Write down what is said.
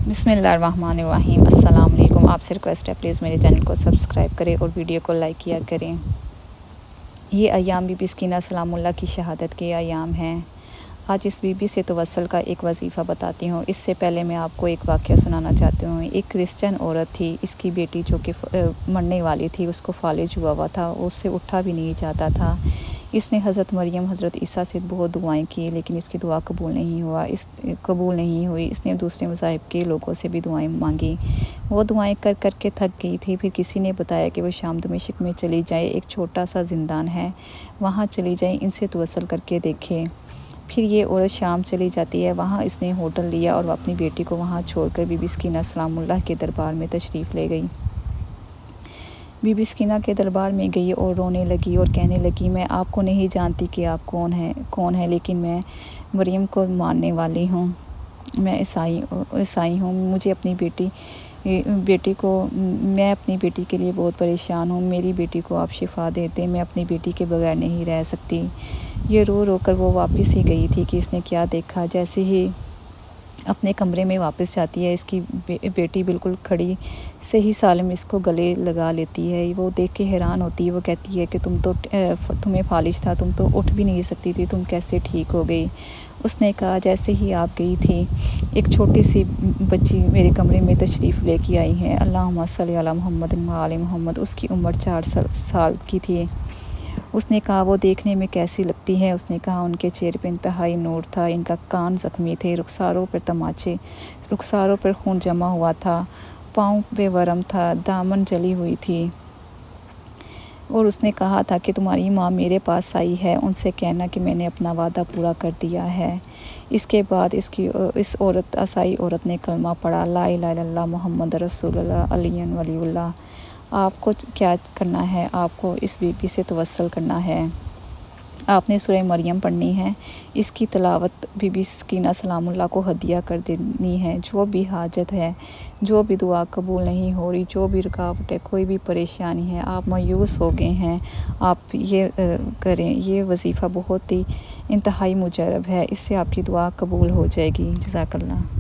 बिस्मिल्लाहिर्रहमानिर्रहीम। अस्सलाम वालेकुम। आपसे रिक्वेस्ट है प्लीज़ मेरे चैनल को सब्सक्राइब करें और वीडियो को लाइक किया करें। ये अयाम बीबी सकीना सलामुल्लाह की शहादत के अयाम हैं। आज इस बीबी से तवस्सुल का एक वजीफ़ा बताती हूँ। इससे पहले मैं आपको एक वाक़या सुनाना चाहती हूँ। एक क्रिश्चियन औरत थी, इसकी बेटी जो कि मरने वाली थी, उसको फालिज हुआ था, उससे उठा भी नहीं जाता था। इसने हज़रत मरियम, हज़रत ईसा से बहुत दुआएं की, लेकिन इसकी दुआ कबूल नहीं हुई। इसने दूसरे मज़ाहिब के लोगों से भी दुआएं मांगी। वो दुआएं कर कर के थक गई थी। फिर किसी ने बताया कि वो शाम दमिश्क में चली जाए, एक छोटा सा ज़िंदान है, वहाँ चली जाए, इनसे तवस्सुल करके देखे। फिर ये औरत शाम चली जाती है। वहाँ इसने होटल लिया और अपनी बेटी को वहाँ छोड़कर बीबी सकीना सलामुल्लाह के दरबार में तशरीफ़ ले गई। बीबी सकीना के दरबार में गई और रोने लगी और कहने लगी, मैं आपको नहीं जानती कि आप कौन है, लेकिन मैं मरियम को मारने वाली हूँ। मैं ईसाई हूँ। मुझे अपनी मैं अपनी बेटी के लिए बहुत परेशान हूँ। मेरी बेटी को आप शिफा दे दें, मैं अपनी बेटी के बगैर नहीं रह सकती। ये रो रो कर वो वापस ही गई थी कि इसने क्या देखा। जैसे ही अपने कमरे में वापस जाती है, इसकी बेटी बिल्कुल खड़ी सही सालम इसको गले लगा लेती है। वो देख के हैरान होती है। वो कहती है कि तुम्हें फालिज था, तुम तो उठ भी नहीं सकती थी, तुम कैसे ठीक हो गई। उसने कहा, जैसे ही आप गई थी, एक छोटी सी बच्ची मेरे कमरे में तशरीफ़ लेके आई है। अल्लाहुम्मा सल्ली अला मुहम्मद व आले मुहम्मद। उसकी उम्र 4 साल की थी। उसने कहा, वो देखने में कैसी लगती है। उसने कहा, उनके चेहरे पे इंतहाई नूर था, इनका कान ज़ख्मी थे, रुखसारों पर खून जमा हुआ था, पाँव पे वरम था, दामन जली हुई थी। और उसने कहा था कि तुम्हारी माँ मेरे पास आई है, उनसे कहना कि मैंने अपना वादा पूरा कर दिया है। इसके बाद इस ईसाई औरत ने कलमा पढ़ा, ला इलाहा इल्लल्लाह मुहम्मद रसूलुल्लाह अलियुन वलियुल्लाह। आपको क्या करना है? आपको इस बीबी से तवस्सुल करना है। आपने सूरह मरियम पढ़नी है। इसकी तिलावत बीबी सकीना सलामुल्लाह को हदिया कर देनी है। जो भी हाजत है, जो भी दुआ कबूल नहीं हो रही, जो भी रुकावट है, कोई भी परेशानी है, आप मायूस हो गए हैं, आप ये करें। ये वजीफ़ा बहुत ही इंतहाई मुजरब है, इससे आपकी दुआ कबूल हो जाएगी। जज़ाकल्लाह।